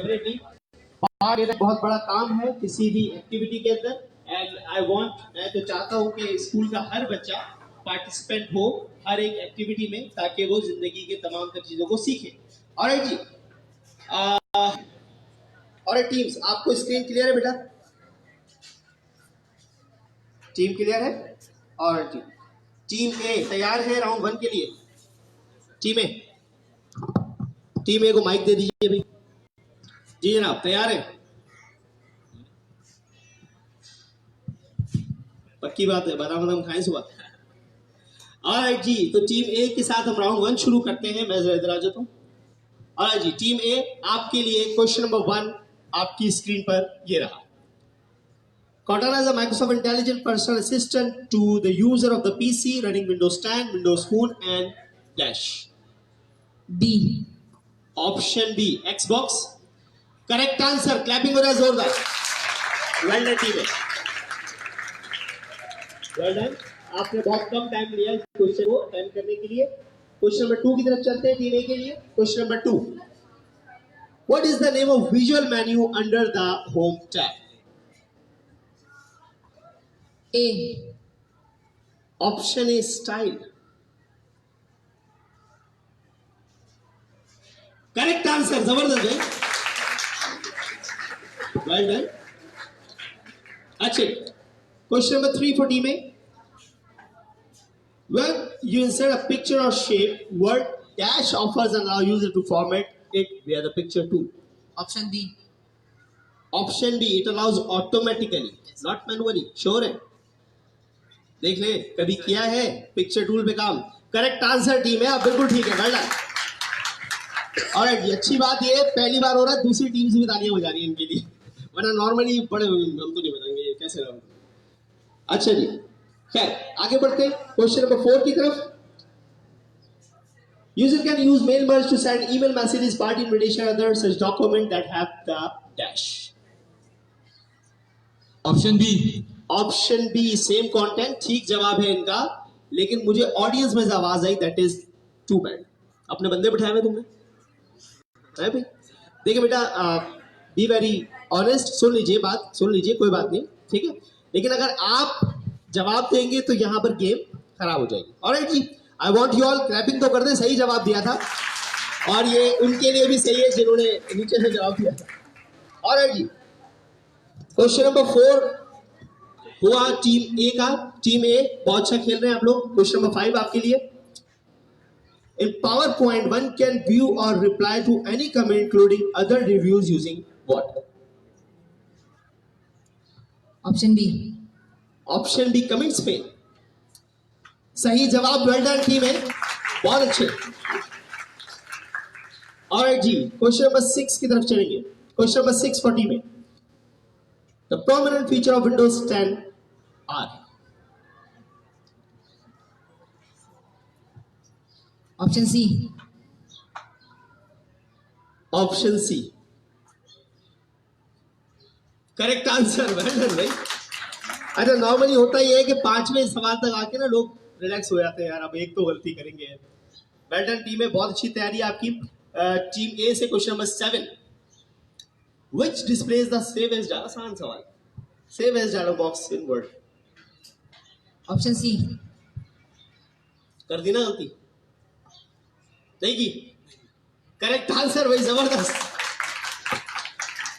Definitely part लेना बहुत बड़ा काम है किसी भी एक्टिविटी के अंदर। एंड आई वांट, मैं तो चाहता हूँ कि स्कूल का हर बच्चा पार्टिसिपेंट हो हर एक एक्टिविटी में, ताकि वो जिंदगी के तमाम तर चीजों को सीखे। ऑलराइट जी, ऑलराइट टीम्स, आपको स्क्रीन क्लियर है बेटा? टीम क्लियर है? ऑलराइट टीम ए तैयार है राउंड 1 के लिए? टीम ए को माइक दे दीजिए भाई। जी जनाब, तैयार है? पक्की बात है, बादाम खाएं सुबह। ऑलराइट जी, तो टीम ए के साथ हम राउंड 1 शुरू करते हैं। मैं जरा इधर आ जाता हूं। ऑलराइट जी, टीम ए, आपके लिए क्वेश्चन नंबर 1 आपकी स्क्रीन पर ये रहा। Cortana is a Microsoft Intelligent Personal Assistant to the user of the PC running Windows 10, Windows Phone and Flash. B. Option B, Xbox. Correct answer. Clapping हो रहा है जोरदार। Well done टीम ए। Well done. आपने बहुत कम time लिया इस question को attempt करने के लिए। क्वेश्चन नंबर 2 की तरफ चलते हैं टीम ए के लिए। Question number 2, What is the name of visual menu under the Home tab? A. Option A, Style. Correct answer. जबरदस्त भाई। Well done. अच्छे। Question number 3 for team A. When you insert a picture or shape, Word dash offers allow user to format it via the picture tool. Option D. Option B, it allows automatically, not manually. Sure है? देख ले, कभी किया है picture tool पे काम? Correct answer team है, आप बिल्कुल ठीक है। Well done. ऑलराइट, अच्छी बात ये पहली बार हो रहा है, दूसरी टीम से भी तालियां हो जा रही है इनके लिए, वरना नॉर्मली बड़े हम तो नहीं बताएंगे ये कैसे रहा। अच्छा जी, खैर आगे बढ़ते हैं क्वेश्चन नंबर 4 की तरफ। User can use mail merge to send email messages, party invitation, other such document that have the dash. Option B. Option B, same content. ठीक जवाब है इनका, लेकिन मुझे ऑडियंस में आवाज आई, दैट इज टू बैड। अपने बंदे बिठाए हुए तुमने है भाई। देखिए बेटा, बी वेरी ऑनेस्ट, सुन लीजिए बात, सुन लीजिए, कोई बात नहीं, ठीक है। लेकिन अगर आप जवाब देंगे तो यहां पर गेम खराब हो जाएगी। ऑलराइट जी, I want you all clapping तो कर दें, सही जवाब दिया था, और ये उनके लिए भी सही है जिन्होंने नीचे से जवाब दिया था। ऑलराइट जी, क्वेश्चन नंबर 4 हुआ टीम ए का। टीम ए बहुत अच्छा खेल रहे हैं आप लोग। क्वेश्चन नंबर 5 आपके लिए। In PowerPoint, one can view or reply to any comment, including other reviews, using what? Option B. Option B, comments pane. सही जवाब। वेल डन टीम है, बहुत अच्छे। ऑलराइट जी, क्वेश्चन नंबर 6 की तरफ चलेंगे। Question number 6 for team A. The prominent feature of Windows 10 are? Option C. Option C, correct answer. Well done भाई। अच्छा, नॉर्मली होता ही है कि 5वें सवाल तक आके ना लोग रिलैक्स हो जाते हैं, यार अब एक तो गलती करेंगे। वेल डन टीम है, बहुत अच्छी तैयारी आपकी। टीम ए से question number 7, Which displays the save as data? आसान सवाल। Save as dialog box in Word. Option C. कर दी ना गलती? नहीं की? करेक्ट आंसर भाई, जबरदस्त।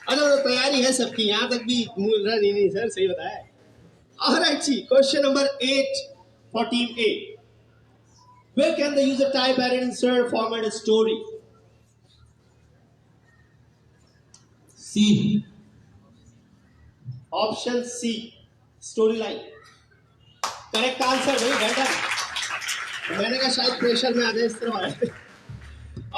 अगर तो तैयारी है सबकी, यहां तक भी नहीं सर, सही बताया। ऑलराइट जी, question number 8 for team A. Where can the user type and insert format a story? C. Option C, story line. Correct answer भाई, वेल डन। मैंने कहा शायद प्रेशर में आ जाए इस तरह।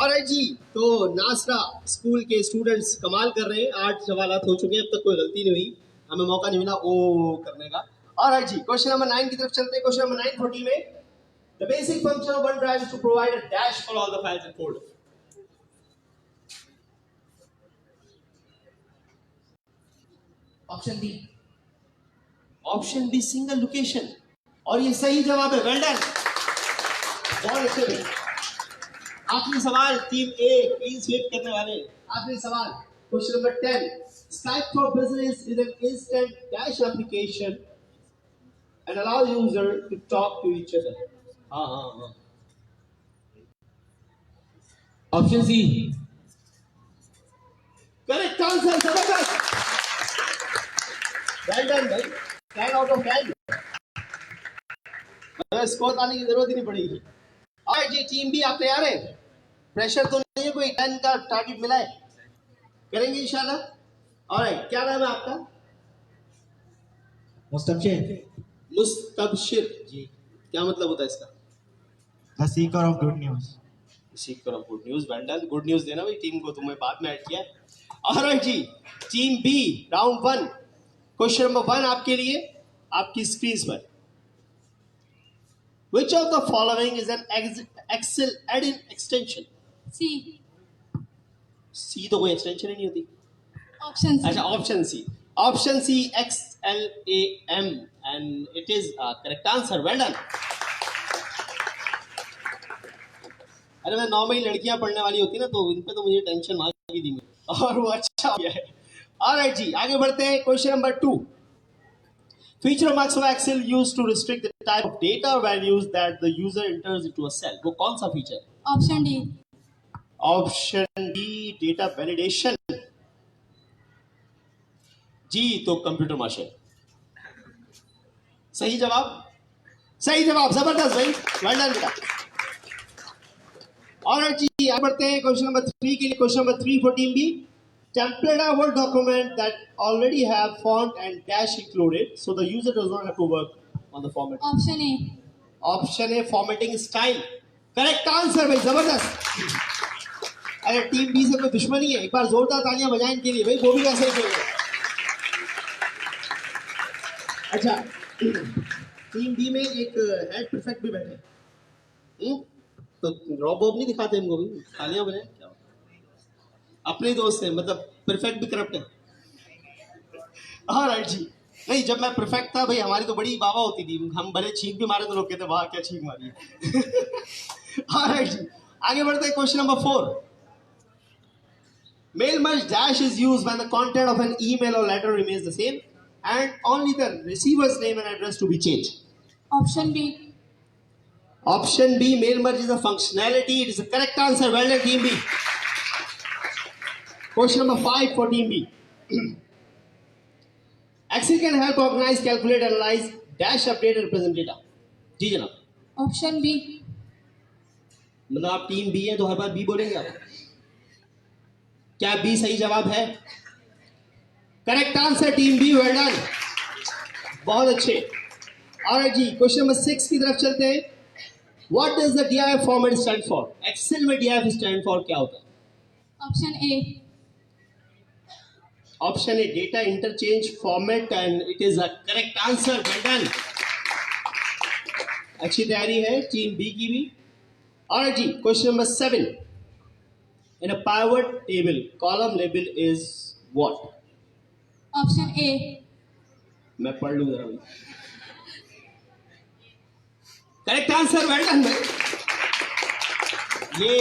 ऑलराइट जी, तो नासरा स्कूल के स्टूडेंट्स कमाल कर रहे हैं। 8 सवालात हो चुके हैं, अब तक कोई गलती नहीं हुई, हमें मौका नहीं मिला ओ करने का। ऑलराइट जी, क्वेश्चन नंबर 9 की तरफ चलते हैं। Question number 9 for team A. The basic function of OneDrive is to provide a dash for all the files and folders. Option D. Option B, single location, और ये सही जवाब है। वेल डन, बहुत अच्छे भाई। आखिरी सवाल टीम ए, क्लीन स्वीप करने वाले। आखिरी सवाल, Question number 10. Skype for Business is an instant dash application and allow user to talk to each other. हाँ. Option C. Correct answer, जबरदस्त. Well done, भाई. 10 out of 10. स्कोर आने की जरूरत ही नहीं पड़ेगी. और जी टीम भी आप तैयार हैं? प्रेशर तो नहीं है, कोई 10 का टारगेट मिला है? करेंगे इंशाल्लाह. ऑलराइट, क्या नाम है आपका? मुस्तबशिर. मुस्तबशिर जी. क्या मतलब होता है इसका? The seeker of good news. Sikar of good news. Well done. Good news देना भाई टीम को, तुम्हें बाद में ऐड किया है. ऑलराइट जी, team B round 1. Question number 1 आपके लिए, आपकी स्क्रीन पर. Which of the following is an Excel add-in extension? सी. सी तो कोई एक्सटेंशन ही नहीं होती. Option C. अच्छा, option C. Option C XLAM and it is correct answer. Well done. अरे मैं नॉर्मली लड़कियां पढ़ने वाली होती ना तो इन पे तो मुझे टेंशन मार की दी और वो अच्छा हो गया है. ऑलराइट जी, आगे बढ़ते हैं. Question number 2. Feature of Microsoft Excel used to restrict the type of data values that the user enters into a cell. वो कौन सा feature? Option D. Option D data validation. जी तो कंप्यूटर मार्शल. सही जवाब. सही जवाब, जबरदस्त भाई. वेल डन बेटा. ऑलराइट जी, आगे बढ़ते हैं क्वेश्चन नंबर 3 के लिए. Question number 3 for team B. Template a Word document that already have font and dash included, so the user does not have to work on the format. Option A. Option A formatting style. Correct answer भाई, जबरदस्त. अरे team B से कोई दुश्मनी है? एक बार जोरदार तालियां बजाएं इनके लिए भाई, वो भी वैसे ही खेल रहे हैं. अच्छा, टीम बी में एक हेड परफेक्ट भी बैठे हैं. तो रॉब वॉब नहीं दिखाते इनको भी, तालियां बजाएं. क्या अपने ही दोस्त हैं, मतलब परफेक्ट भी करप्ट है. हाँ राइट जी. नहीं, जब मैं परफेक्ट था भाई, हमारी तो बड़ी बाबा होती थी. हम भले छींक भी मारे तो लोग कहते वाह क्या छींक मारी है. हाँ राइट जी, आगे बढ़ते हैं. Question number 4. Mail merge dash is used when the content of an email or letter remains the same and only the receiver's name and address to be changed. Option B. Option B, mail merge is a functionality. It is the correct answer. Well done, team B. Question number 5 for team B. Excel can help organize, calculate, analyze, dash, update and represent data. जी जनाब. Option B. मतलब आप team B है तो हर बार B बोलेंगे आप? क्या B सही जवाब है? Correct answer team B. Well done, बहुत अच्छे. ऑलराइट जी, क्वेश्चन नंबर 6 की तरफ चलते हैं. What does the DIF format stand for? Excel में DIF stand for क्या होता है? Option A. Option A data interchange format and it is a correct answer. Well done, अच्छी तैयारी है टीम बी की भी. ऑलराइट जी, question number 7. In a pivot table, column label is what? Option A. मैं पढ़ लूँ जरा. Correct answer. वेल डन भाई. ये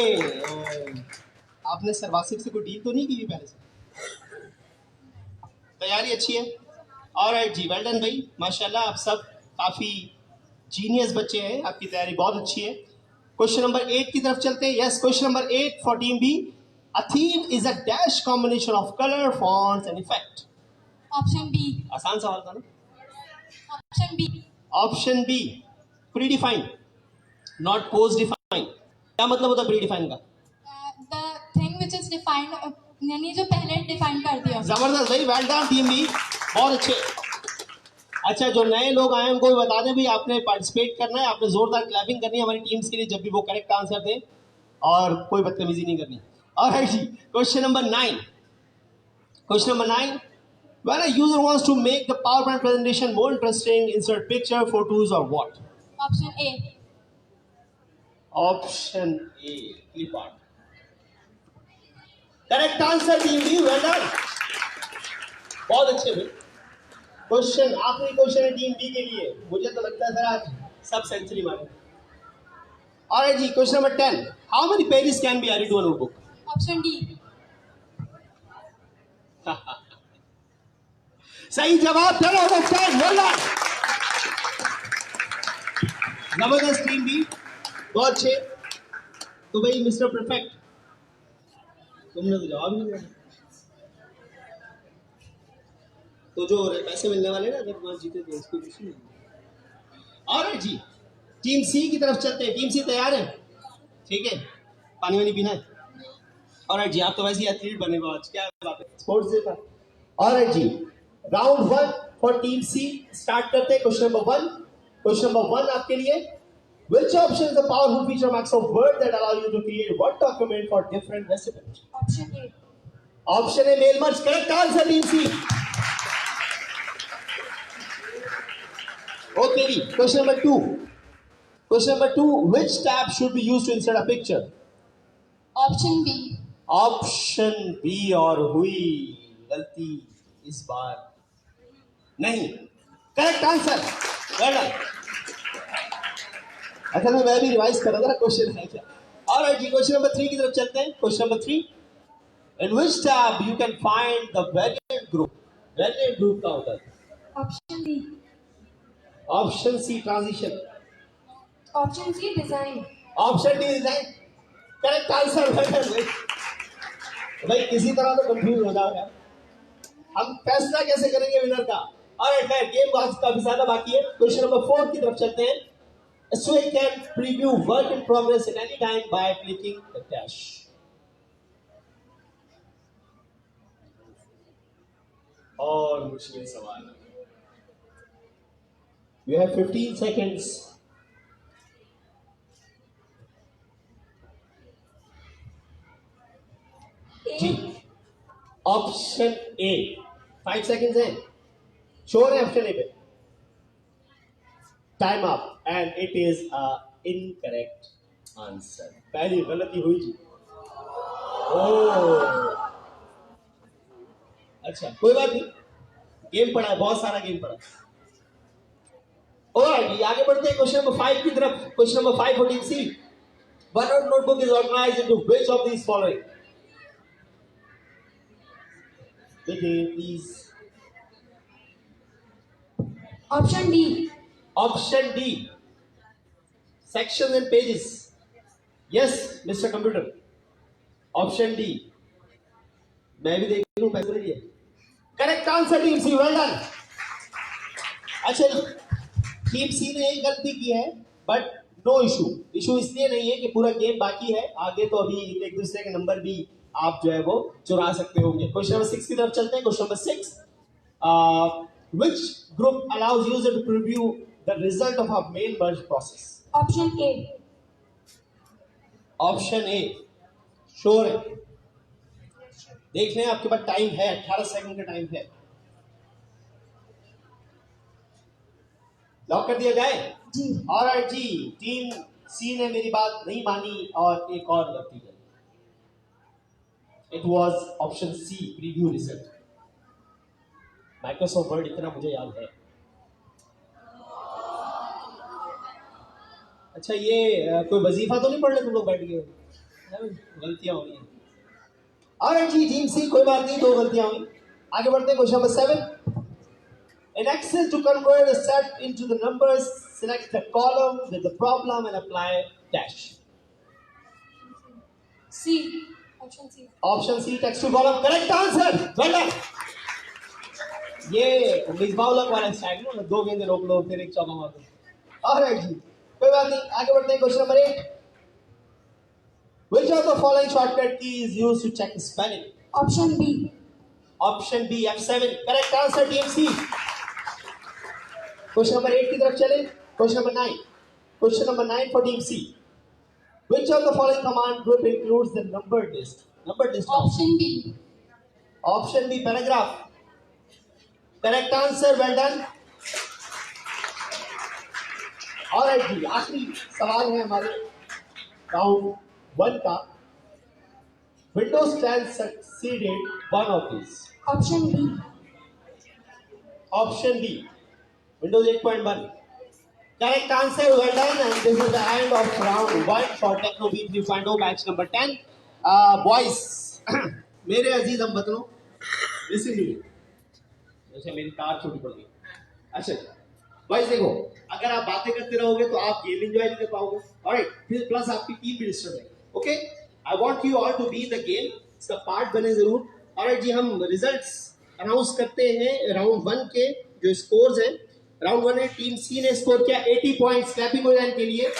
आपने सर वासिफ से कोई डील तो नहीं की हुई पहले से? तैयारी अच्छी है. ऑलराइट जी, वेल डन भाई, माशाल्लाह. आप सब काफी जीनियस बच्चे हैं, आपकी तैयारी बहुत अच्छी है. क्वेश्चन नंबर 8 की तरफ चलते हैं. Yes, question number 8 for team B. A theme is a dash combination of color, fonts and effect. Option B. आसान सवाल था ना. Option B. Option B predefined, not post defined. क्या मतलब होता है प्रीडिफाइंड का? The thing which is defined, यानी जो पहले डिफाइन कर दिया. जबरदस्त भाई, वेल डन टीम बी, बहुत अच्छे. अच्छा, जो नए लोग आए हैं उनको भी बता दें भाई, आपने पार्टिसिपेट करना है, आपने जोरदार क्लैपिंग करनी है हमारी टीम्स के लिए जब भी वो करेक्ट आंसर दें, और कोई बदतमीजी नहीं करनी. ऑलराइट जी, question number 9. Question number 9. When a user wants to make the PowerPoint presentation more interesting, insert picture, photos or what? Option A. Option A clip art. Correct answer team B. Well done, बहुत अच्छे भाई. Question, आखिरी question है team B के लिए. मुझे तो लगता है सर आज सब सेंचुरी मारे. ऑलराइट जी, question number 10. How many pages can be added to a notebook? Option D. सही जवाब 10 out of 10. Well done. जबरदस्त टीम भी, बहुत अच्छे. तो भाई मिस्टर परफेक्ट, तुमने तो जवाब ही नहीं दिया. तो जो पैसे मिलने वाले ना अगर तुम्हारे जीते थे उसको कुछ नहीं. और जी टीम सी की तरफ चलते हैं. टीम सी तैयार है? ठीक है, पानी वानी पीना है. और जी आप तो वैसे ही एथलीट बने हो आज, क्या बात है, स्पोर्ट्स डे था. और जी round 1 for team C start करते हैं. Question number 1. क्वेश्चन नंबर 1 आपके लिए. Which option is the powerful feature max of Word that allow you to create one document for different recipes? Option A. Option A mail merge. Correct answer team C. Okay, question number 2. Question number 2. Which tab should be used to insert a picture? Option B. Option B और हुई गलती इस बार नहीं. Correct answer. Well done. असल में मैं भी revise कर रहा था क्वेश्चन है क्या. और जी क्वेश्चन नंबर 3 की तरफ चलते हैं. Question number 3. In which tab you can find the variant group? Variant group का होता है. Option B. Option C transition. Option C. Design. Option D design. Correct answer. भाई किसी तरह तो कंफ्यूज हो जाओगे. हम फैसला कैसे करेंगे विनर का. और गेम काफी ज्यादा बाकी है. क्वेश्चन नंबर 4 की तरफ चलते हैं. So you can preview work in progress at any time by clicking the dash. और मुश्किल सवाल. You have 15 seconds. जी ऑप्शन ए. 5 सेकंड्स हैं. श्योर है ऑप्शन ए पे? Time up and it is incorrect answer. पहली गलती हुई जी. अच्छा कोई बात नहीं, गेम पड़ा है, बहुत सारा गेम पड़ा है. और आगे बढ़ते हैं क्वेश्चन नंबर 5 की तरफ. Question number 5 for team C. OneNote notebook is organized into which of these following? Please. Option D. Option D. Sections and pages. Yes, Mr. Computer. Option D. मैं भी देख लूं पैसे नहीं है. Correct answer team C. Well done. अच्छा team C ने एक गलती की है बट नो इशू. इशू इसलिए नहीं है कि पूरा गेम बाकी है. आगे तो अभी एक दूसरे के नंबर भी आप जो है वो चुरा सकते होंगे. क्वेश्चन नंबर 6 की तरफ चलते हैं. Question number 6. Which group allows user to preview the result of a mail merge process? Option A. Option A. Sure है? देख लें आपके पास टाइम है. 18 सेकंड का टाइम है. लॉक कर दिया जाए जी. और जी टीम सी ने मेरी बात नहीं मानी और एक और गलती करी. It was option C preview result. Microsoft Word इतना मुझे याद है. अच्छा ये कोई वजीफा तो नहीं पढ़ रहे तुम लोग बैठ गए? गलतियां हो रही हैं. और जी टीम सी कोई बात नहीं, 2 गलतियां हुई. आगे बढ़ते हैं question number 7. In Excel, to convert a set into the numbers, select the column with the problem and apply dash. C. Option C. Option C text to column. Correct answer. Well done. ये मिसबाउलक वाला style ना, 2 गेंदें रोक लो फिर एक चौका मार दो. ऑलराइट जी कोई बात नहीं. आगे बढ़ते हैं question number 8. Which of the following shortcut key is used to check spelling? Option B. Option B F7. Correct answer team C. Question number 8 की तरफ चले. Question number 9. Question number 9 for team C. Which of the following command group includes the numbered list? Numbered list. Option B. Option B paragraph. Correct answer. Well done. Alright जी आखिरी सवाल है हमारे round 1 का. Windows 10 succeeded one of these. Option B. Option B. Windows 8.1. Correct answer. Well done. And this is the end of round 1 for Techno B 3.0 batch number 10. Boys, मेरे अजीज हम बतनों, listen to me. अच्छा मेरी car छोटी पड़ गई। अच्छा भाई देखो, अगर आप बातें करते रहोगे तो आप गेम एंजॉय नहीं कर पाओगे। ऑलराइट, फिर प्लस आपकी टीम भी डिस्टर्ब है। Okay, I want you all to be in the game, इसका पार्ट बने जरूर। ऑलराइट जी, हम रिजल्ट्स अनाउंस करते हैं राउंड 1 के जो स्कोर्स हैं। राउंड 1 में टीम सी ने स्कोर किया 80 पॉइंट्स, क्लैपिंग हो जाने के लिए।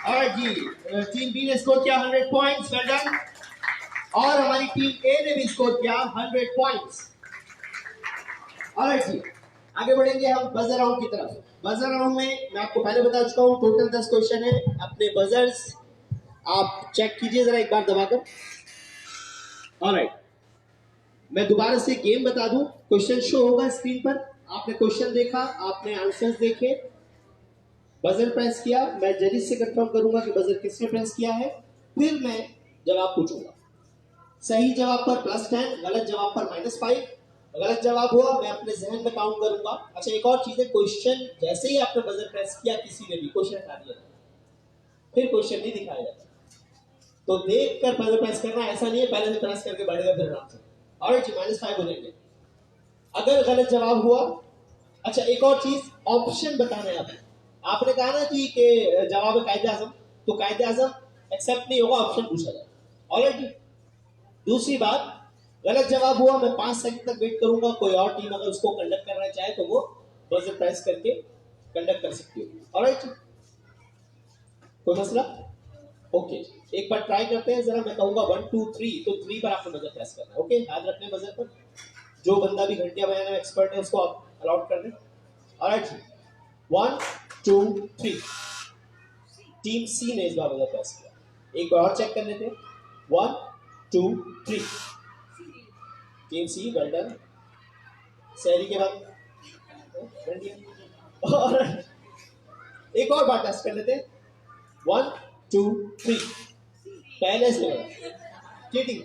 ऑलराइट जी, टीम बी ने स्कोर किया 100 पॉइंट्स, वेल डन। और हमारी टीम ए ने भी स्कोर किया 100 पॉइंट्स। ऑलराइट जी, आगे बढ़ेंगे हम बजर राउंड की तरफ। बजर राउंड में मैं आपको पहले बता चुका हूँ, टोटल 10 क्वेश्चन है। अपने बजर्स आप चेक कीजिए जरा एक बार दबाकर। ऑलराइट, मैं दोबारा से गेम बता दूं, क्वेश्चन शो होगा स्क्रीन पर। आपने क्वेश्चन देखा, आपने आंसर्स देखे, बजर प्रेस किया। मैं जजेस से कंफर्म करूंगा कि बजर किसने प्रेस किया है, फिर मैं जवाब पूछूंगा। सही जवाब पर +10, गलत जवाब पर -5। गलत जवाब हुआ मैं अपने जहन में काउंट करूंगा। अच्छा एक और चीज है, क्वेश्चन जैसे ही आपने बजर प्रेस किया किसी ने भी, क्वेश्चन हटा दिया फिर क्वेश्चन नहीं दिखाया जाता। तो देख कर बजर प्रेस करना, ऐसा नहीं है पहले से प्रेस करके बैठेगा फिर आराम से। और जी -5 हो जाएंगे अगर गलत जवाब हुआ। अच्छा एक और चीज, ऑप्शन बताना है आपने कहा ना जी कि जवाब है कायदे आजम, तो कायदे आजम एक्सेप्ट नहीं होगा, ऑप्शन पूछा जाए। ऑलराइट, दूसरी बात, गलत जवाब हुआ मैं 5 सेकंड तक वेट करूंगा। कोई और टीम अगर उसको कंडक्ट करना चाहे तो वो बजर प्रेस करके कंडक्ट कर सकती है। ऑलराइट, कोई मसला? ओके, एक बार ट्राई करते हैं जरा। मैं कहूंगा 1 2 3, तो 3 पर आपको बजर प्रेस करना है। ओके, याद रखने बजर पर। जो बंदा भी घंटियां बजाने में एक्सपर्ट है उसको आप अलाउड कर दें। ऑलराइट, 1 2 3। टीम सी ने इस बार बजर प्रेस किया। एक बार और चेक कर लेते हैं। 1 2 3। Team C, well done. शहरी के बाद और एक और बार टेस्ट कर लेते हैं। 1 2 3। पहले से चीटिंग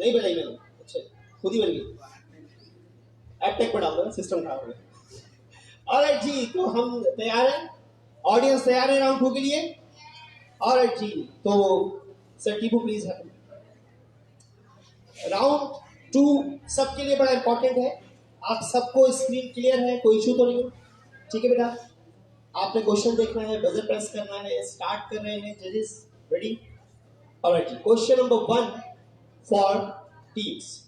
नहीं बनाई मैंने। अच्छा, खुद ही बन गई। एपटेक बढ़ाऊंगा, सिस्टम खराब हो गया। ऑलराइट जी, तो हम तैयार हैं, ऑडियंस तैयार है राउंड 2 के लिए। ऑलराइट जी, तो सर टीपू प्लीज। राउंड 2 सबके लिए बड़ा इंपॉर्टेंट है। आप सबको स्क्रीन क्लियर है, कोई इशू तो नहीं? ठीक है बेटा, आपने क्वेश्चन देखना है, बजर प्रेस करना है। स्टार्ट कर रहे हैं जजेस, रेडी? ऑलराइट जी, question number 1 for teams.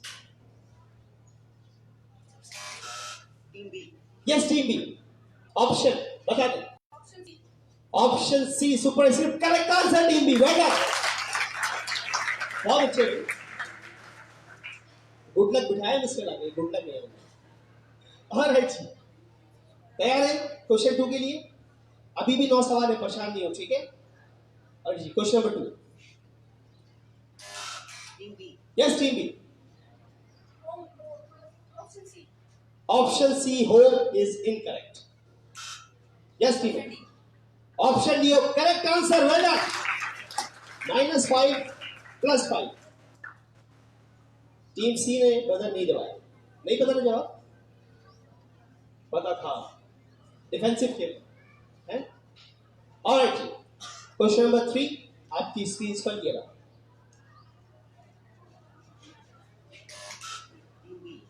Yes team B. Option बता दें। Option C super script, correct answer team B, well done. बहुत अच्छे, गुड लक बिठाया मुझसे लगे, गुड लक नहीं है। ऑलराइट जी, तैयार है क्वेश्चन 2 के लिए? अभी भी 9 सवाल है, परेशान नहीं हो, ठीक है? और जी question number 2। Yes team B. Option C home is incorrect. Yes team B. Option D correct answer, well done. -5 +5। Team C ने बदल नहीं दबाया। नहीं पता ना जवाब? पता था, डिफेंसिव खेल है। ऑलराइट जी, क्वेश्चन नंबर 3 आपकी स्क्रीन पर गिरा।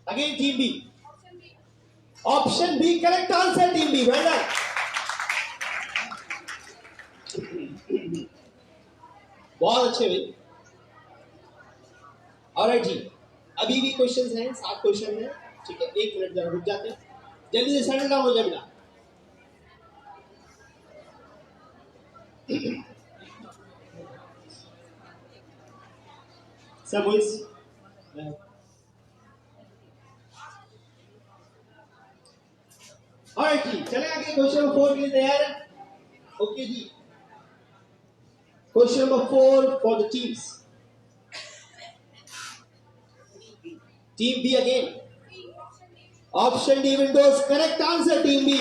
Again team B. Option B correct answer team B, well done. बहुत अच्छे भाई। ऑलराइट जी, अभी भी क्वेश्चंस हैं, 7 क्वेश्चन हैं, ठीक है? 1 मिनट जरा रुक जाते हैं, जल्दी से सेटल डाउन हो जाए बेटा। सब बॉयज, ऑलराइट जी, चले आगे। क्वेश्चन नंबर 4 के लिए तैयार है? ओके जी, question number 4 for the teams. Team B again. Option D Windows, correct answer team B.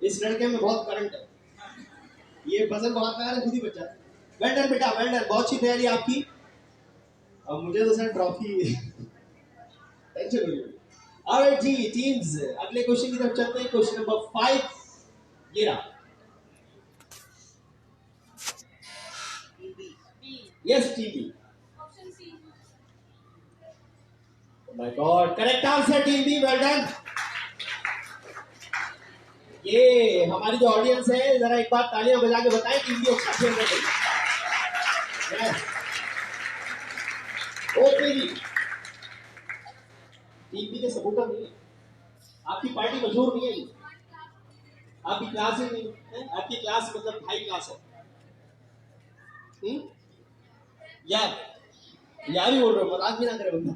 इस लड़के में बहुत करंट है, ये बजर बहुत प्यार है, खुद ही बच्चा। वेल डन बेटा, वेल डन, बहुत अच्छी तैयारी आपकी। अब मुझे तो सर ट्रॉफी टेंशन हो रही। ऑलराइट जी टीम्स, अगले क्वेश्चन की तरफ चलते हैं। क्वेश्चन नंबर 5 ये रहा। Yes team B. My God, correct answer team B, well done. ये हमारी जो ऑडियंस है, जरा एक बार तालियां बजा के बताएं टीम बी अच्छा खेल रही है। ओके जी, टीम बी के सपोर्टर नहीं है, आपकी पार्टी मशहूर नहीं है, आपकी क्लास ही नहीं है, आपकी क्लास मतलब हाई क्लास है। यार यार ही बोल रहा हूँ, मजाक भी ना करे बंदा।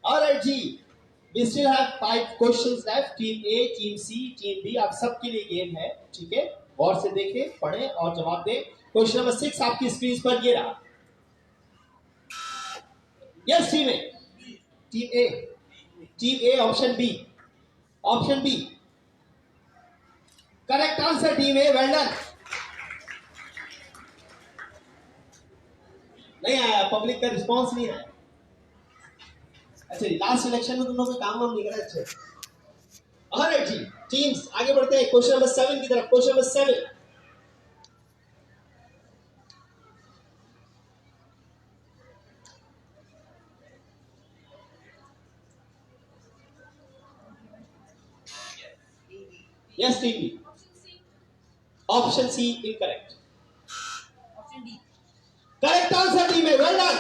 ऑलराइट जी, we still have 5 questions left, team A, team C, team B, आप सबके लिए गेम है, ठीक है? गौर से देखें, पढ़ें और जवाब दें। क्वेश्चन नंबर 6 आपकी स्क्रीन पर ये रहा। Yes team A, team A, team A, option B, option B correct answer team A, well done. नहीं आया, पब्लिक का रिस्पॉन्स नहीं आया। अच्छा जी, लास्ट इलेक्शन में तुम लोगों का काम वाम नहीं करा। अच्छा ऑलराइट जी, टीम्स आगे बढ़ते हैं क्वेश्चन नंबर 7 की तरफ। Question number 7, yes team B, option C incorrect, correct answer team A, well done.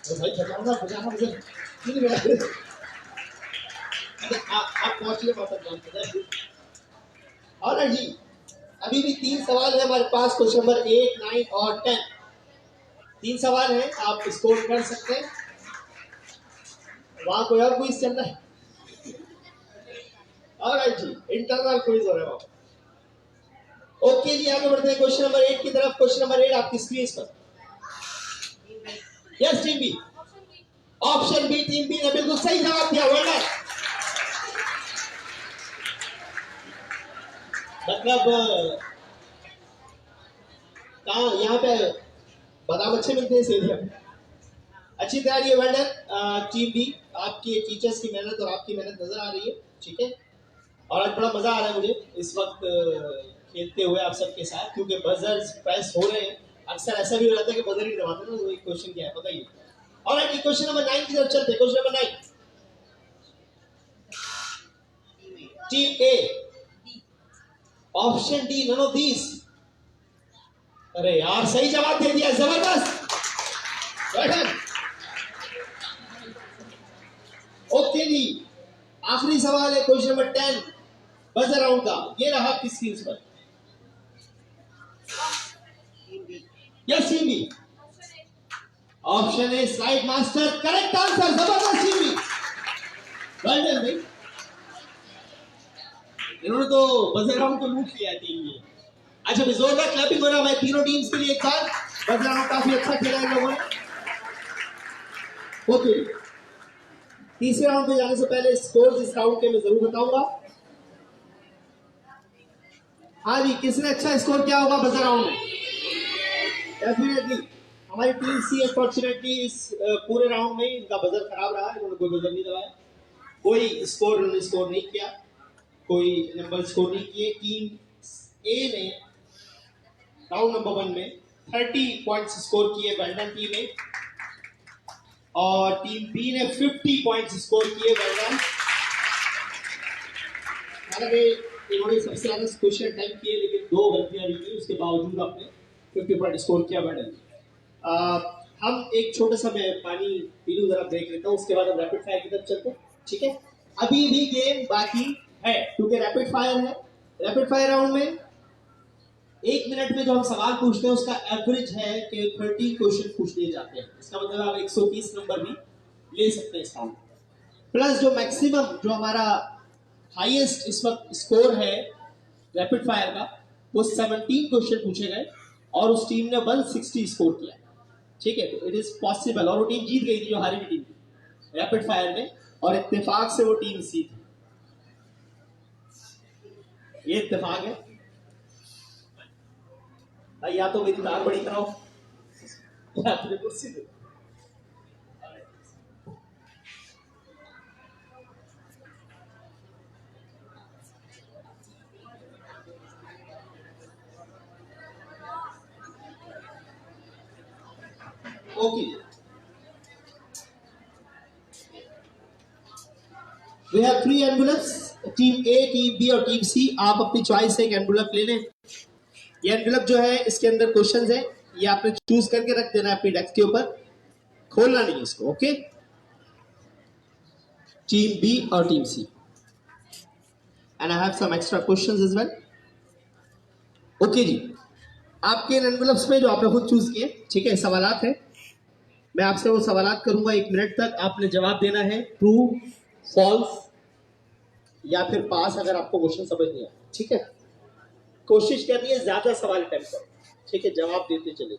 भाई बजाना मुझे नहीं मिला। आप पहुंचिए वापस। ऑलराइट जी, अभी भी 3 सवाल है हमारे पास, क्वेश्चन नंबर 8, 9 और 10। 3 सवाल है, आप स्कोर कर सकते हैं। वहां कोई और क्विज चल रहा है। ऑलराइट जी, इंटरनल क्विज हो रहा है वहां। ओके जी, आगे बढ़ते हैं क्वेश्चन नंबर 8 की तरफ। क्वेश्चन नंबर 8 आपकी स्क्रीन पर। Yes team B, option B, team B ने बिल्कुल सही जवाब दिया, वेल डन। मतलब कहाँ यहाँ पे बादाम अच्छे मिलते हैं इस एरिया में। अच्छी तैयारी है, वेल डन टीम बी। आपके टीचर्स की मेहनत और आपकी मेहनत नजर आ रही है, ठीक है? और आज बड़ा मजा आ रहा है मुझे इस वक्त खेलते हुए आप सबके साथ, क्योंकि बजर्स प्रेस हो रहे हैं। अक्सर ऐसा भी हो जाता है कि बजर ही दबाते हैं ना। वही क्वेश्चन क्या है बताइए। और क्वेश्चन नंबर 9 की तरफ चलते हैं। Question number 9, team A, option D, none of these. अरे यार, सही जवाब दे दिया, जबरदस्त। ओके जी, आखिरी सवाल है क्वेश्चन नंबर 10 बजर राउंड का, ये रहा किस चीज पर। Yes team B, option A slide master, correct answer, जबरदस्त टीम बी, वेल डन भाई। इन्होंने तो बजर राउंड को लूट लिया टीम बी। अच्छा भाई, जोरदार क्लैपिंग हो रहा है तीनों टीम्स के लिए एक बार। बजर राउंड काफी अच्छा खेला इन लोगों ने। ओके, तीसरे राउंड पे जाने से पहले स्कोर इस राउंड के मैं जरूर बताऊंगा। हाँ जी, किसने अच्छा स्कोर किया होगा बजर राउंड में? डेफिनेटली हमारी टीम सी, अनफॉर्चुनेटली इस पूरे राउंड में इनका बजर खराब रहा। इन्होंने कोई बजर नहीं दबाया, कोई स्कोर इन्होंने स्कोर नहीं किया, कोई नंबर स्कोर नहीं किए। टीम ए ने राउंड नंबर 1 में 30 पॉइंट्स स्कोर किए, वेल डन टीम ए। और टीम बी ने 50 पॉइंट्स स्कोर किए, वेल डन। हालांकि इन्होंने सबसे ज्यादा क्वेश्चन टाइम किए, लेकिन 2 गलतियां भी की, उसके बावजूद आपने 50 पॉइंट स्कोर किया, वेल डन। हम एक छोटा सा मैं पानी पी लूं, जरा ब्रेक लेता हूं, उसके बाद हम रैपिड फायर की तरफ चलते हैं, ठीक है? अभी भी गेम बाकी है, क्योंकि रैपिड फायर है। रैपिड फायर राउंड में 1 मिनट में जो हम सवाल पूछते हैं उसका एवरेज है कि 30 क्वेश्चन पूछ लिए जाते हैं। इसका मतलब आप 130 नंबर भी ले सकते हैं इस राउंड, प्लस जो मैक्सिमम, जो हमारा हाईएस्ट इस वक्त स्कोर है रैपिड फायर का, वो 17 क्वेश्चन पूछे गए और उस टीम ने 160 स्कोर किया, ठीक है? तो इट इज पॉसिबल। और वो टीम जीत गई थी, जो हारी हुई टीम थी रैपिड फायर में, और इत्तेफाक से वो टीम सी थी। ये इत्तेफाक है भाई, या तो मेरी तार बड़ी कराओ या फिर कुर्सी दो। Okay, we have 3 envelopes, team A, team B और टीम सी। आप अपनी चॉइस से एक एनवेलप ले लें। ये एनवेलप जो है इसके अंदर क्वेश्चंस है, ये आपने चूज करके रख देना है अपनी डेस्क के ऊपर, खोलना नहीं इसको। ओके, टीम बी और team C, and I have some extra questions as well. Okay जी, आपके एनवेलप्स में जो आपने खुद चूज किए, ठीक है, सवालात है। मैं आपसे वो सवालात करूंगा 1 मिनट तक, आपने जवाब देना है ट्रू, फॉल्स या फिर पास, अगर आपको क्वेश्चन समझ नहीं आया। ठीक है, कोशिश करनी है ज्यादा सवाल अटेम्प्ट करो, ठीक है, जवाब देते चले।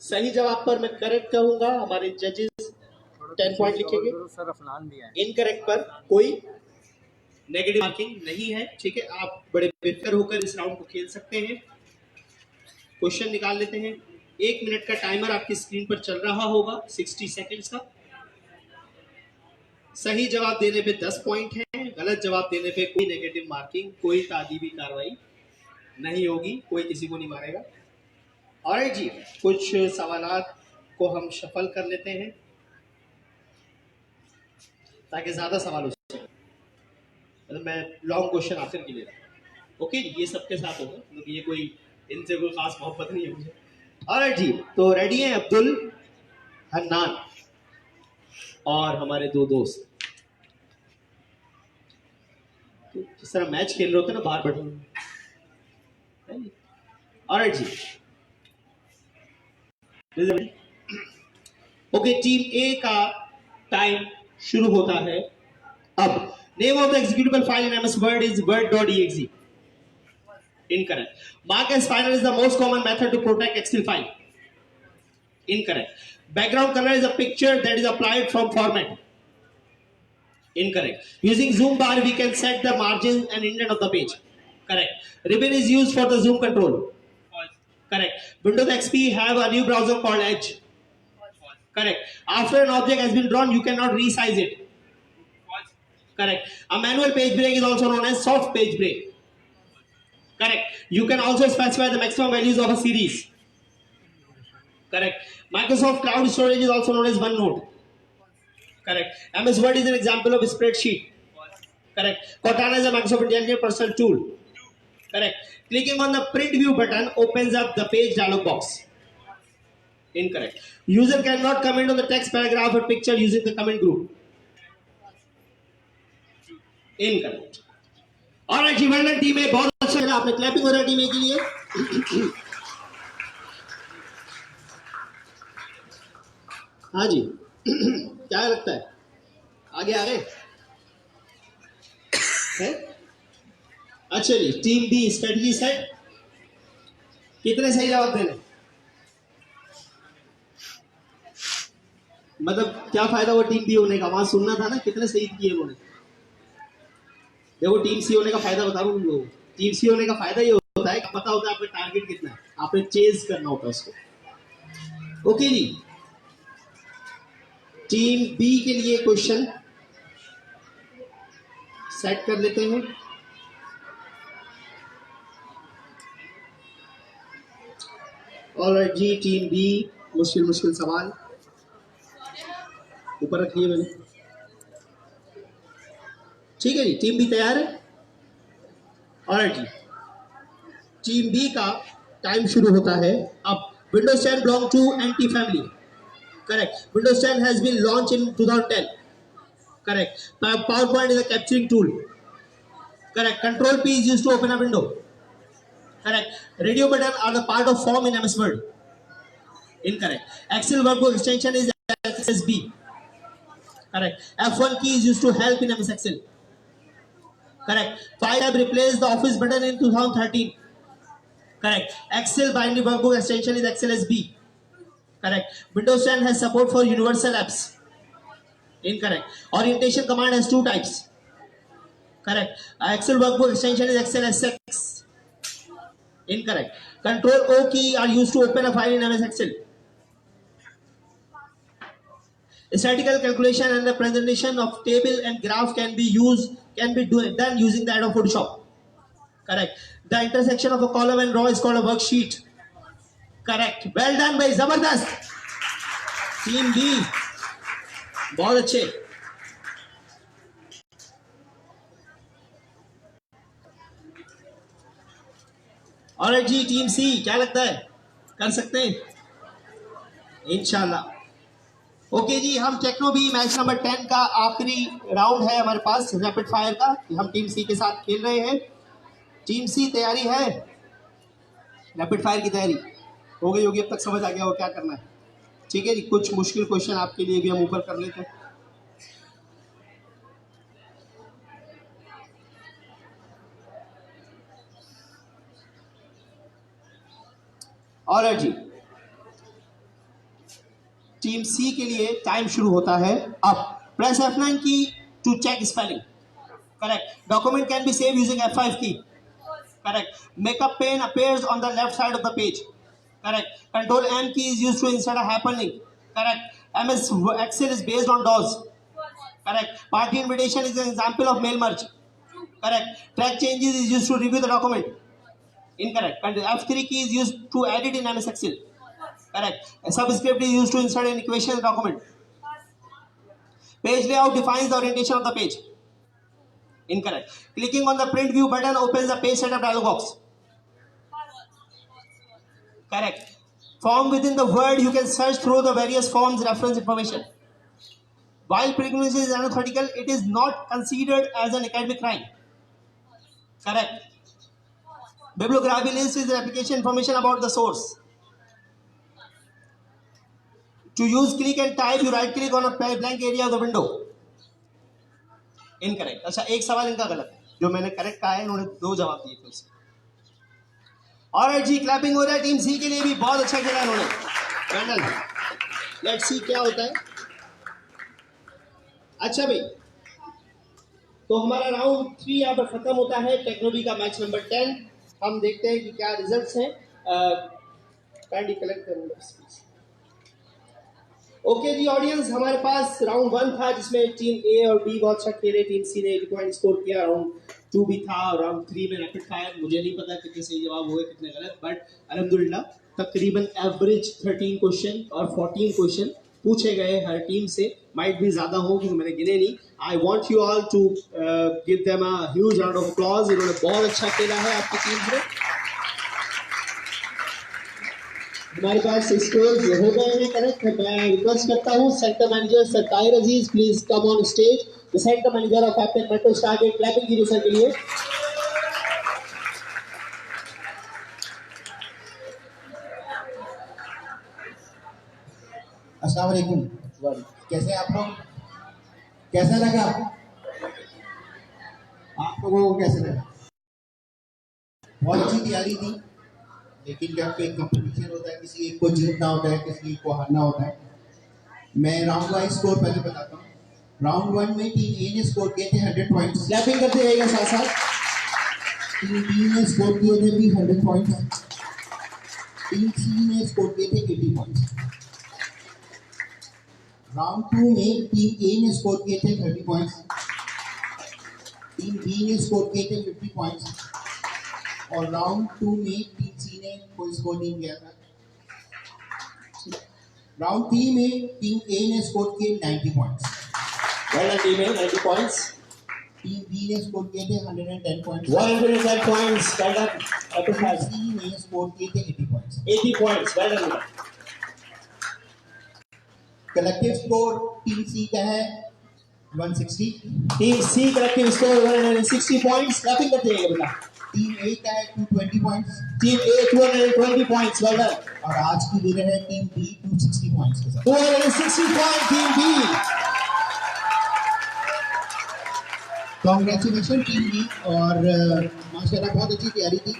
सही जवाब पर मैं करेक्ट कहूंगा, हमारे जजेस 10 पॉइंट लिखेंगे। इनकरेक्ट पर कोई नेगेटिव मार्किंग नहीं है। ठीक है, आप बड़े बेहतर होकर इस राउंड को खेल सकते हैं। क्वेश्चन निकाल लेते हैं। 1 मिनट का टाइमर आपकी स्क्रीन पर चल रहा होगा, 60 सेकेंड्स का। सही जवाब देने पे 10 पॉइंट है, गलत जवाब देने पे कोई नेगेटिव मार्किंग, कोई तादीबी कार्रवाई नहीं होगी, कोई किसी को नहीं मारेगा। और जी, कुछ सवालात को हम शफल कर लेते हैं ताकि ज्यादा सवाल हो सके। मतलब मैं लॉन्ग क्वेश्चन आखिर के लिए रहा। ओके, ये सबके साथ होगा, मतलब ये कोई इनसे कोई खास मोहब्बत नहीं है मुझे। और जी, तो रेडी है अब्दुल, हन्नान और हमारे 2 दोस्त। तो जिस तरह मैच खेल रहे होते हैं ना, बाहर बैठे। और जी, ओके, टीम ए का टाइम शुरू होता है अब। Name of the executable file in MS word is word.exe. Incorrect. Mark as final is the most common method to protect Excel file. Incorrect. Background color is a picture that is applied from format. Incorrect. Using zoom bar we can set the margins and indent of the page. Correct. Ribbon is used for the zoom control. Correct. Windows XP have a new browser called Edge. Correct. After an object has been drawn, you cannot resize it. Correct. A manual page break is also known as soft page break. Correct. You can also specify the maximum values of a series. Correct. Microsoft Cloud Storage is also known as OneNote. Correct. MS Word is an example of a spreadsheet. Correct. Cortana is a Microsoft Intelligent Personal Tool. Correct. Clicking on the print view button opens up the page dialog box. Incorrect. User cannot comment on the text, paragraph or picture using the comment group. Incorrect. और जीवन team में बहुत अच्छा है, आपने clapping हो रहा है टीम के लिए। हाँ जी, क्या लगता है, आगे आ गए है? अच्छा जी, टीम बी स्ट्रेटजी सेट, कितने सही जवाब देने? मतलब क्या फायदा वो टीम बी होने का, वहां सुनना था ना, कितने सही किए उन्होंने। देखो, टीम सी होने का फायदा बता रहा हूँ तुम लोगों को। टीम सी होने का फायदा ये होता है कि पता होता है आपका टारगेट कितना है, आपने चेज करना होता है उसको। ओके जी, टीम बी के लिए क्वेश्चन सेट कर लेते हैं। ऑलराइट जी, टीम बी, मुश्किल मुश्किल सवाल ऊपर रखिए मैंने। ठीक है जी, टीम बी तैयार है। ऑलराइट जी, टीम बी का टाइम शुरू होता है अब। Windows 10 belong to NT family. Correct. Windows 10 has been launched in 2010. Correct. PowerPoint is a capturing tool. Correct. Control P is used to open a window. Correct. Radio button are the part of form in MS Word. Incorrect. Excel workbook extension is XSB. Correct. F1 key is used to help in MS Excel. Correct. File tab replaced the Office button in 2013. Correct. Excel binary workbook extension is XLSB. Correct. Windows 10 has support for universal apps. Incorrect. Orientation command has 2 types. Correct. Excel workbook extension is XLSX. Incorrect. Control O key are used to open a file in MS Excel. Statistical calculation and the presentation of table and graph can be done using the Adobe Photoshop. Correct. The intersection of a column and row is called a worksheet. Correct, well done भाई, जबरदस्त। Team B बहुत अच्छे। और जी team सी क्या लगता है, कर सकते हैं इंशाल्लाह। ओके जी, हम टेक्नो बी मैच नंबर 10 का आखिरी राउंड है हमारे पास रैपिड फायर का, हम टीम सी के साथ खेल रहे हैं। टीम सी तैयारी है, रैपिड फायर की तैयारी हो गई होगी, अब तक समझ आ गया हो क्या करना है। ठीक है जी, कुछ मुश्किल क्वेश्चन आपके लिए भी हम ऊपर कर लेते हैं। और जी टीम सी के लिए टाइम शुरू होता है अब। Press F9 key to check spelling, correct. Document can be save using F5 key, correct. Makeup pane appears on the left side of the page, correct. Control M key is used to insert a hyperlink, correct. MS Excel is based on DOS, correct. Party invitation is an example of mail merge, correct. Track changes is used to review the document, incorrect. And F3 key is used to edit in MS Excel, correct. A subscript is used to insert an equation in the document. Page layout defines the orientation of the page, incorrect. Clicking on the print view button opens the page setup dialog box, correct. Form within the word, you can search through the various forms reference information. While pregnancy is unethical, it is not considered as an academic crime, correct. Bibliography list is the application information about the source. To use click and type, you right click on a blank area of the window, incorrect. अच्छा, एक सवाल इनका गलत है, जो मैंने correct कहा है इन्होंने 2 जवाब दिए थे उससे। और जी क्लैपिंग हो रहा है टीम सी के लिए भी, बहुत अच्छा खेला इन्होंने। कैंडल, लेट्स सी क्या होता है। अच्छा भाई, तो हमारा राउंड 3 यहाँ पर खत्म होता है, टेक्नोबी का मैच नंबर 10। हम देखते हैं कि क्या रिजल्ट्स हैं। कैंडी कलेक्ट करूंगा। ओके जी ऑडियंस, हमारे पास राउंड 1 था जिसमें टीम ए और बी बहुत अच्छा खेले। टीम सी ने 8 पॉइंट स्कोर किया। राउंड 2 भी था, और राउंड 3 में रैपिड फायर, मुझे नहीं पता कितने सही जवाब हुए कितने गलत, बट अल्हम्दुलिल्लाह तकरीबन एवरेज 13 क्वेश्चन और 14 क्वेश्चन पूछे गए हर टीम से। माइट भी ज्यादा हो क्योंकि मैंने गिने नहीं। I want you all to give them a huge round of applause. इन्होंने बहुत अच्छा खेला है आपकी टीम में। हमारे पास स्कोर हो गए हैं करेक्ट। मैं रिक्वेस्ट करता हूँ sector manager sir Tahir Aziz, please come on stage. The sector manager of captain metro star, clapping कीजिए सर के लिए। अस्सलाम वालेकुम, कैसे आप लोग, कैसा लगा आप लोगों को, कैसे लगा? बहुत अच्छी तैयारी थी, लेकिन जब कोई कंपटीशन होता है, किसी एक को जीतना होता है, किसी एक को हारना होता है। मैं राउंड वाइज स्कोर पहले बताता हूँ। राउंड 1 में टीम ए ने स्कोर किए थे 100 पॉइंट्स। क्लैपिंग करते रहिएगा साथ साथ। टीम बी ने स्कोर किए थे भी 100 पॉइंट्स। टीम सी ने स्कोर किए थे 80 पॉइंट्स। राउंड 2 में टीम ए ने स्कोर किए थे 30 पॉइंट्स। टीम बी ने स्कोर किए थे 50 पॉइंट्स। और राउंड 2 में टीम सी ने कोई स्कोर नहीं किया था। राउंड 3 में टीम ए ने स्कोर किए 90 पॉइंट्स। टीम ए 90 पॉइंट्स। टीम बी ने स्कोर किए थे 110 पॉइंट्स। 110 पॉइंट्स। टीम सी ने स्कोर किए थे 80 points. 80 points. Well done. Collective score team C का है 160। Team C collective score 160 points. Clapping करते रहिएगा बेटा। टीम ए का है 220 points. Team A 220 points. Well done. और आज की विनर है टीम बी 260 पॉइंट्स के साथ। 260 point team B. Congratulation team B, और माशाल्लाह बहुत अच्छी तैयारी थी,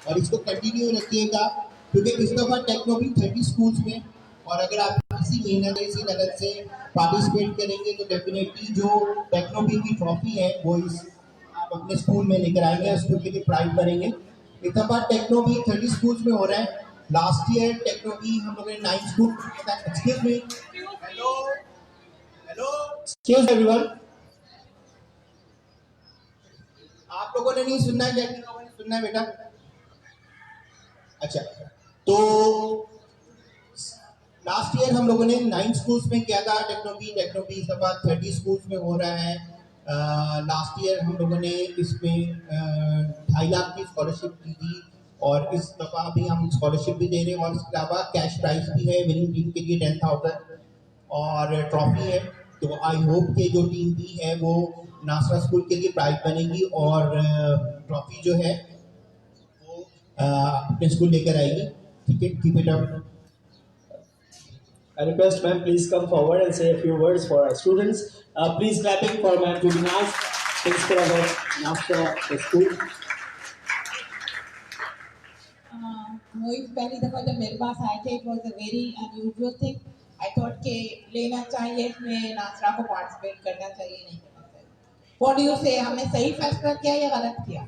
और इसको कंटिन्यू रखिएगा, क्योंकि इस दफ़ा टेक्नोबी 30 स्कूल्स में, और अगर आप इसी मेहनत इसी लगन से पार्टिसिपेट करेंगे तो डेफिनेटली जो टेक्नोबी की ट्रॉफी है वो आप अपने स्कूल में लेकर आएंगे, स्कूल के लिए प्राइड करेंगे। इस दफ़ा टेक्नोबी 30 स्कूल्स में हो रहा है। लास्ट ईयर टेक्नोबी हम लोगों ने 9 स्कूल किया था। Excuse me, hello hello, excuse everyone. आप लोगों ने नहीं सुनना है, क्या लोगों ने सुनना है बेटा? अच्छा, तो लास्ट ईयर हम लोगों ने 9 स्कूल्स में किया था टेक्नोबी इस दफा 30 स्कूल्स में हो रहा है। लास्ट ईयर हम लोगों ने इसमें 2.5 लाख की स्कॉलरशिप की थी और इस दफा भी हम स्कॉलरशिप भी दे रहे हैं और इसके अलावा कैश प्राइज भी है विनिंग टीम के लिए 10,000 और ट्रॉफी है। तो आई होप कि जो टीम भी है वो नासरा स्कूल के लिए प्राइज बनेगी और ट्रॉफी जो है वो अपने स्कूल लेकर आएगी। ठीक है, keep it up. I request ma'am, please come forward and say a few words for our students. Please clapping for ma'am Jubinas, principal of Nafta School. मोहित पहली दफ़ा जब मेरे पास आए थे, it was a very unusual thing. I thought के लेना चाहिए, इसमें नासरा को पार्टिसिपेट करना चाहिए, नहीं करना चाहिए। व्हाट डू यू से, हमने सही फैसला किया या गलत किया?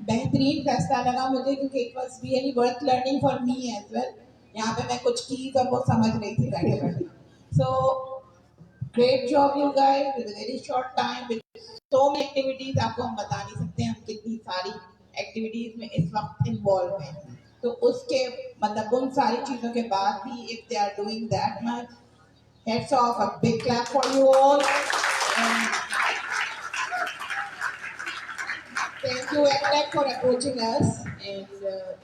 बेहतरीन फैसला लगा मुझे, क्योंकि it was really worth learning for me as well. यहाँ पे मैं कुछ चीज़ और वो समझ रही थी बैठे बैठे। So great job you guys, with very short time, with so many activities. आपको हम बता नहीं सकते हम कितनी सारी एक्टिविटीज में इस वक्त इन्वॉल्व हैं। तो उसके मतलब उन सारी चीज़ों के बाद भी if they are doing that much, hats off, a big clap for you all. Thank you, EdTech, for approaching us, and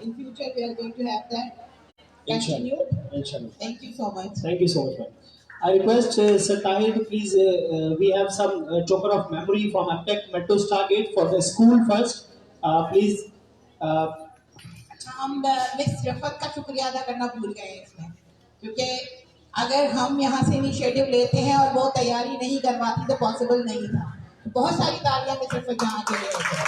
in future we are going to have that continued. Inshallah. Thank you so much. Thank you so much, ma'am. I request Sir Tahir to please, we have some token of memory from Aptech Metro Stargate for the school first. Please. हम miss Rafat का शुक्रिया अदा करना भूल गए हैं इसमें, क्योंकि अगर हम यहाँ से इनिशिएटिव लेते हैं और वो तैयारी नहीं करवाती तो पॉसिबल नहीं था। बहुत सारी तालियां मिस रफत जहाँ के लिए होती हैं।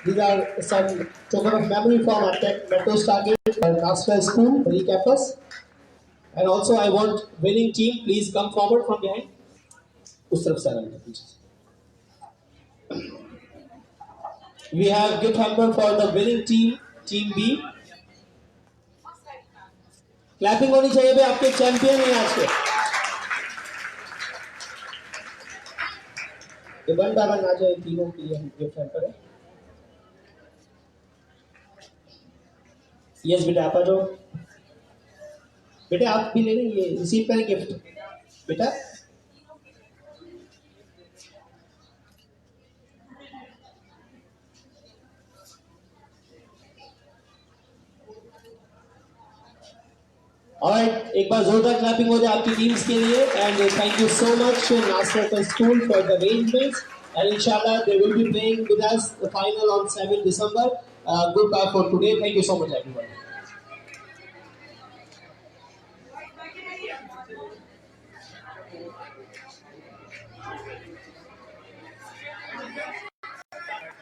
These are some token of memory from Aptech Metro Stargate for Nasra School, Delhi campus. And also I want winning team, please come forward from behind. उस तरफ से आना पीछे। We have gift hamper for the winning team, Team B. Clapping होनी चाहिए भाई, आपके champion हैं आज के। ये वन बाय वन आ जाए, तीनों के लिए गिफ्ट हैम्पर है। यस बेटा, आप आ जाओ। बेटा आप भी ले लें, ये रिसीव करें गिफ्ट बेटा। Alright, एक बार जोरदार क्लैपिंग हो जाए आपकी टीम्स के लिए and thank you so much Nasra school for the arrangements and इंशाल्लाह they will be playing with us the final on 7 December. Goodbye for today, thank you so much everyone.